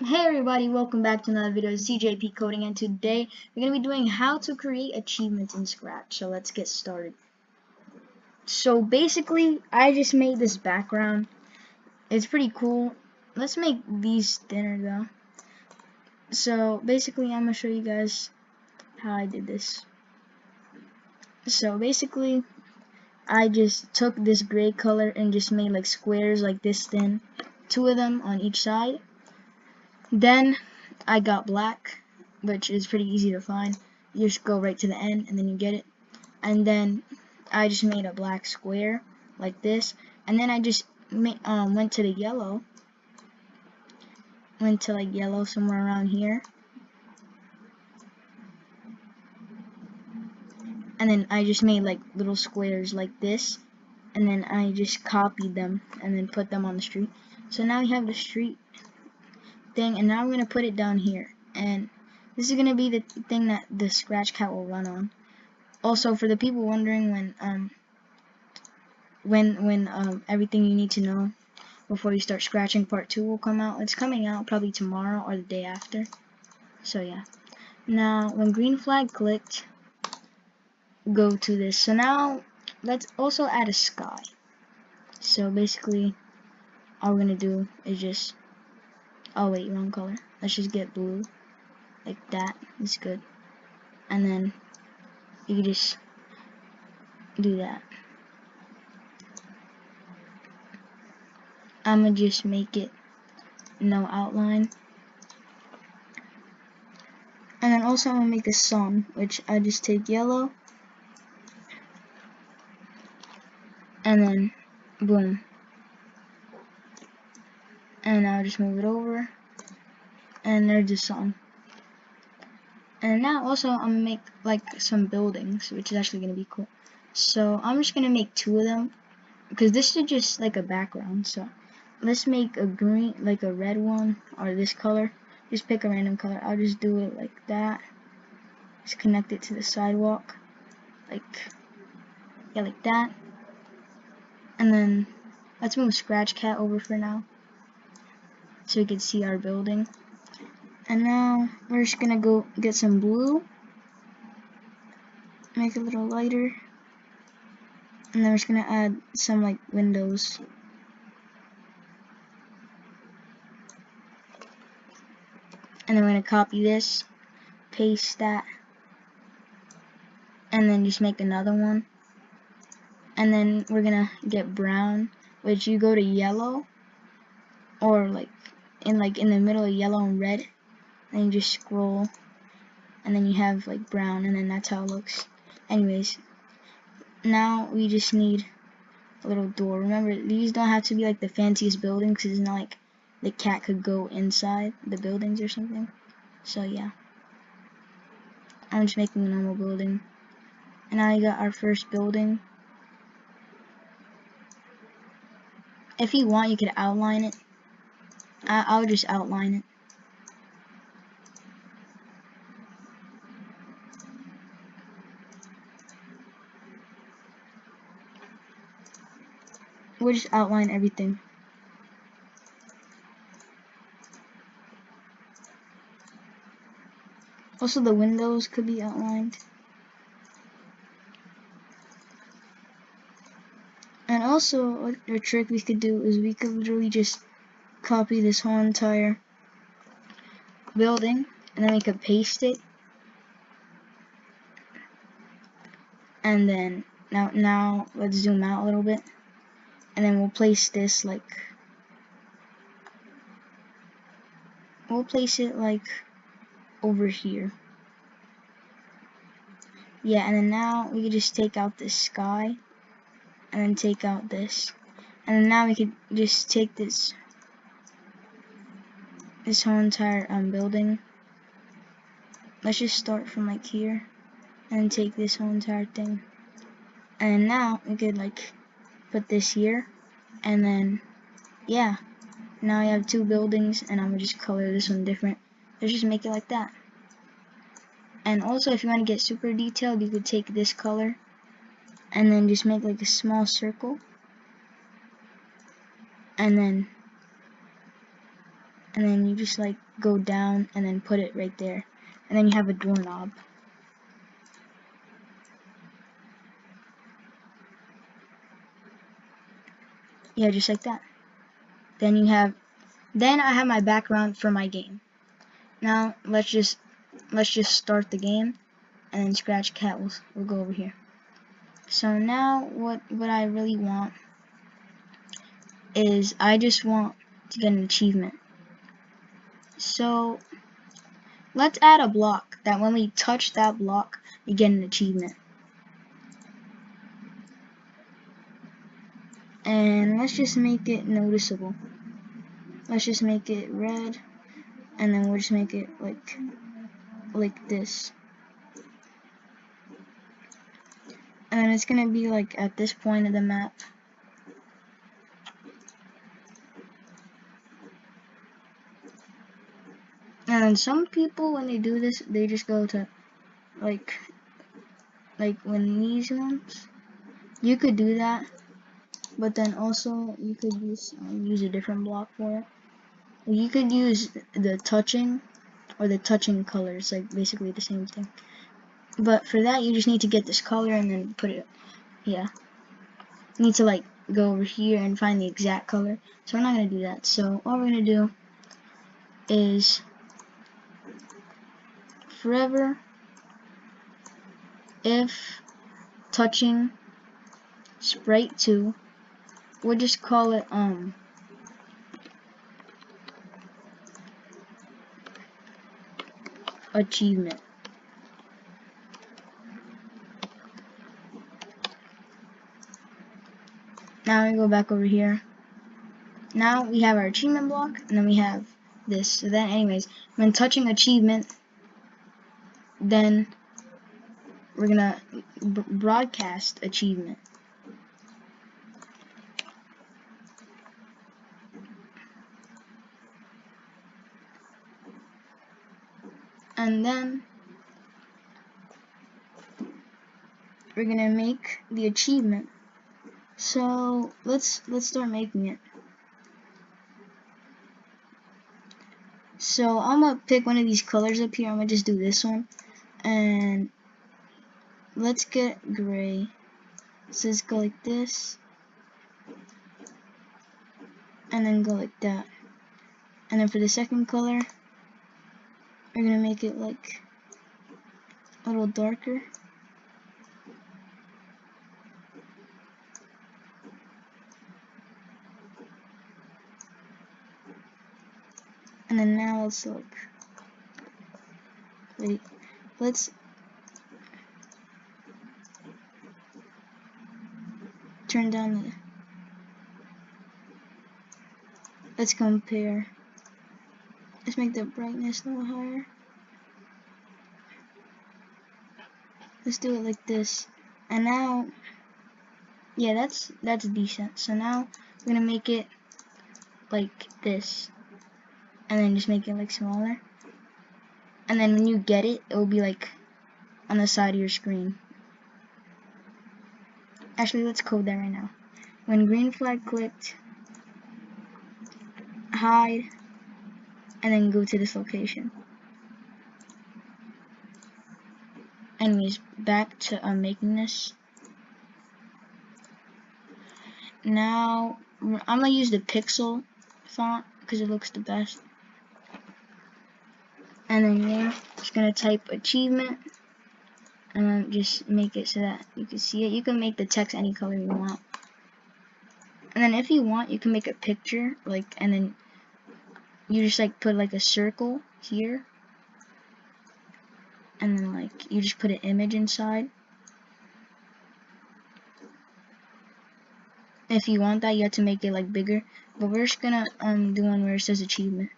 Hey everybody, welcome back to another video. It's CJP Coding, and today we're going to be doing how to create achievements in Scratch. So let's get started. So basically, I just made this background. It's pretty cool. Let's make these thinner though. So basically, I'm going to show you guys how I did this. So basically, I just took this gray color and just made like squares like this thin. 2 of them on each side. Then I got black, which is pretty easy to find. You just go right to the end and then you get it. And then I just made a black square like this, and then I just went to the yellow, like yellow somewhere around here, and then I just made like little squares like this, and then I just copied them and then put them on the street. So now you have the street thing, and now I'm gonna put it down here, and this is gonna be the thing that the Scratch Cat will run on. Also, for the people wondering when everything you need to know before you start scratching part 2 will come out. It's coming out probably tomorrow or the day after. So yeah. Now when green flag clicked, go to this. So now let's also add a sky. So basically all we're gonna do is just, oh wait, wrong color. Let's just get blue. Like that. It's good. And then you can just do that. I'm gonna just make it no outline. And then also I'm gonna make a sun, which I just take yellow and then boom. And I'll just move it over, and there's the song. And now also I'm gonna make like some buildings, which is actually gonna be cool. So I'm just gonna make 2 of them because this is just like a background. So let's make a green, like a red one, or this color. Just pick a random color. I'll just do it like that. Just connect it to the sidewalk, like that. And then let's move Scratch Cat over for now, so we can see our building. And now we're just gonna go get some blue, make it a little lighter, and then we're just gonna add some like windows. And then we're gonna copy this, paste that, and then just make another one. And then we're gonna get brown, which you go to yellow, or like in the middle of yellow and red, and you just scroll, and then you have like brown, and then that's how it looks. Anyways, now we just need a little door. Remember, these don't have to be like the fanciest buildings, because it's not like the cat could go inside the buildings or something. So yeah, I'm just making a normal building. And now you got our first building. If you want, you could outline it. I'll just outline it. We'll just outline everything. Also, the windows could be outlined. And also, a trick we could do is we could literally just copy this whole entire building, and then we could paste it. And then now let's zoom out a little bit, and then we'll place this like, we'll place it like over here. Yeah, and then now we can just take out this sky, and then take out this, and then now we could just take this whole entire building. Let's just start from like here, and take this whole entire thing. And now we could like put this here, and then yeah, now you have 2 buildings, and I'm gonna just color this one different. Let's just make it like that. And also, if you want to get super detailed, you could take this color and then just make like a small circle, and then and then you just like go down and then put it right there, and then you have a doorknob. Yeah, just like that. Then I have my background for my game. Now let's just start the game, and then Scratch Cat will go over here. So now what I really want is I just want to get an achievement. So let's add a block that when we touch that block, we get an achievement. And let's just make it noticeable. Let's just make it red, and then we'll just make it like this. And then it's gonna be like at this point of the map. And then some people, when they do this, they just go to like when these ones. You could do that, but then also you could use a different block for it. You could use the touching or the touching colors, like basically the same thing. But for that, you just need to get this color and then put it. Yeah, you need to like go over here and find the exact color. So we're not gonna do that. So all we're gonna do is forever if touching sprite 2, we'll just call it achievement. Now we go back over here. Now we have our achievement block, and then we have this. So then anyways, when touching achievement, then we're gonna broadcast achievement. And then we're gonna make the achievement. So let's start making it. So I'm gonna pick one of these colors up here. I'm gonna just do this one, and let's get gray. So let's go like this, and then go like that. And then for the second color, we're gonna make it like a little darker. And then now let's look. Wait, let's turn down the. Let's compare. Let's make the brightness a little higher. Let's do it like this. And now, yeah, that's decent. So now we're gonna make it like this, and then just make it like smaller. And then when you get it, it will be like on the side of your screen. Actually, let's code that right now. When green flag clicked, hide, and then go to this location. Anyways, back to making this. Now I'm gonna use the pixel font because it looks the best. And then yeah, just gonna type achievement, and then just make it so that you can see it. You can make the text any color you want. And then if you want, you can make a picture, like, and then you just like put like a circle here, and then like you just put an image inside. If you want that, you have to make it like bigger, but we're just gonna do one where it says achievement.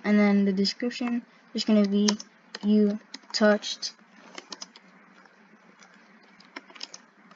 And then the description is gonna be you touched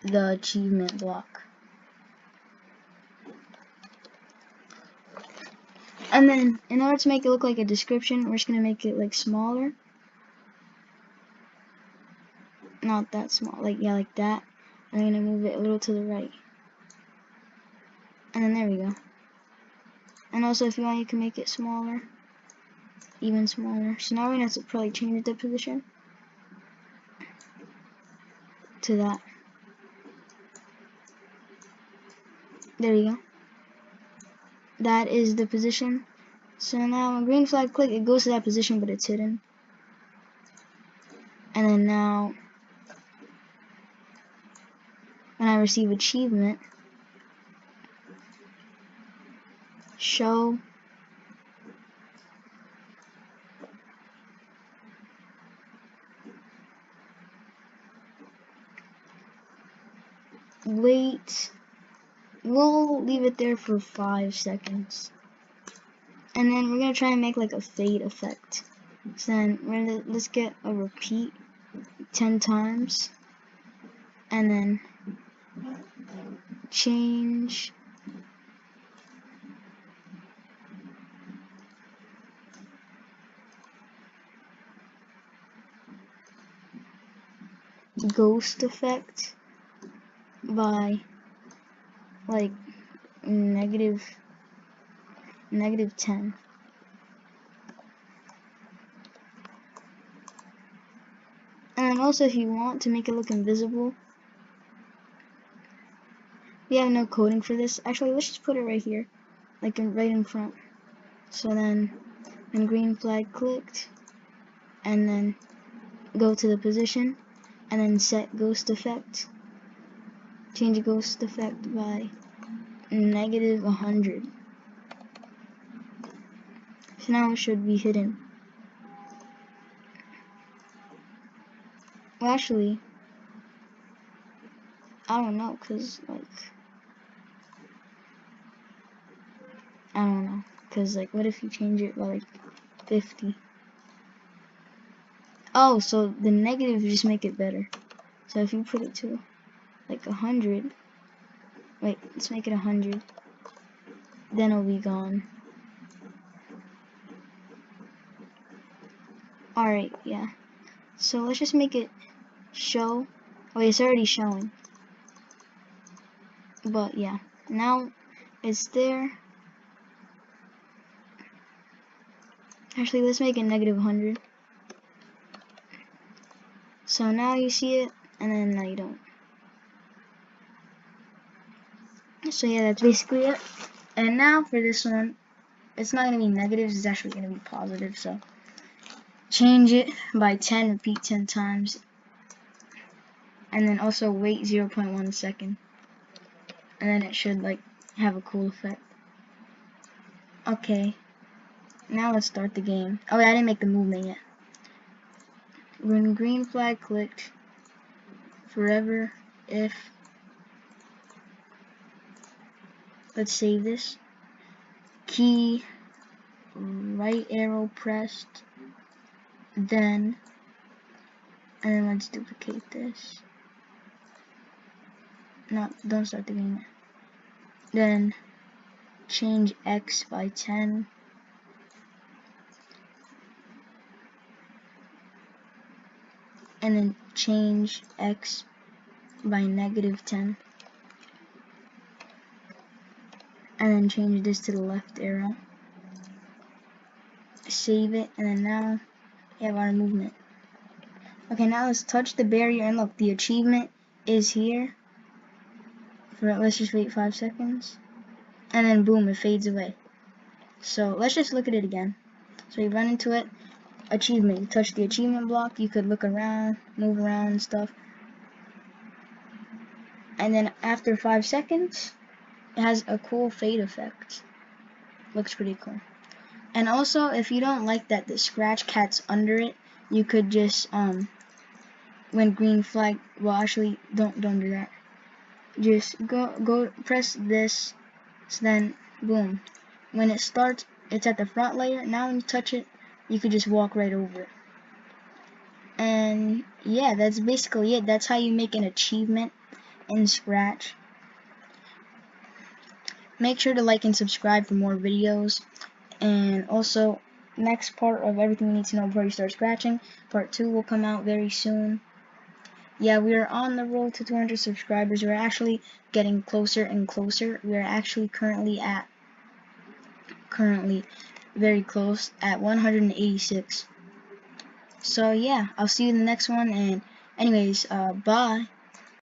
the achievement block. And then in order to make it look like a description, we're just gonna make it like smaller. Not that small, like yeah, like that. I'm gonna move it a little to the right. And then there we go. And also, if you want, you can make it smaller, even smaller. So now we're gonna have to probably change the position to that. There you go. That is the position. So now when green flag click, it goes to that position, but it's hidden. And then now, when I receive achievement, show wait, we'll leave it there for 5 seconds. And then we're gonna try and make like a fade effect. So then let's get a repeat 10 times. And then change ghost effect by like negative 10. And then also, if you want to make it look invisible, we have no coding for this. Actually, let's just put it right here, like right in front. So then when green flag clicked, and then go to the position, and then set ghost effect, change ghost effect by negative 100. So now it should be hidden. Well, actually, I don't know, cause like, I don't know, cause like, what if you change it by like 50? Oh, so the negative just make it better. So if you put it to like 100, wait, let's make it 100, then it'll be gone. Alright, yeah. So let's just make it show. Oh, it's already showing. But yeah, now it's there. Actually, let's make it negative 100. So now you see it, and then now you don't. So yeah, that's basically it. And now for this one, it's not going to be negatives, it's actually going to be positive. So change it by 10, repeat 10 times. And then also wait 0.1 second. And then it should like have a cool effect. Okay. Now let's start the game. Oh wait, I didn't make the movement yet. When green flag clicked, forever if, let's save this, key, right arrow pressed, then, and then let's duplicate this. No, don't start the game. Then change X by 10. And then change X by negative 10. And then change this to the left arrow. Save it, and then now we have our movement. Okay, now let's touch the barrier, and look, the achievement is here. Let's just wait 5 seconds. And then boom, it fades away. So let's just look at it again. So you run into it, achievement, you touch the achievement block, you could look around, move around and stuff. And then after 5 seconds, it has a cool fade effect. Looks pretty cool. And also, if you don't like that the scratch cat's under it, you could just when green flag, well actually don't do that. Just go press this, so then boom. When it starts, it's at the front layer. Now when you touch it, you could just walk right over it. And yeah, that's basically it. That's how you make an achievement in Scratch. Make sure to like and subscribe for more videos. And also, next part of everything you need to know before you start scratching, part 2 will come out very soon. Yeah, we are on the road to 200 subscribers. We're actually getting closer and closer. We are actually currently at currently very close at 186. So yeah, I'll see you in the next one, and anyways, bye.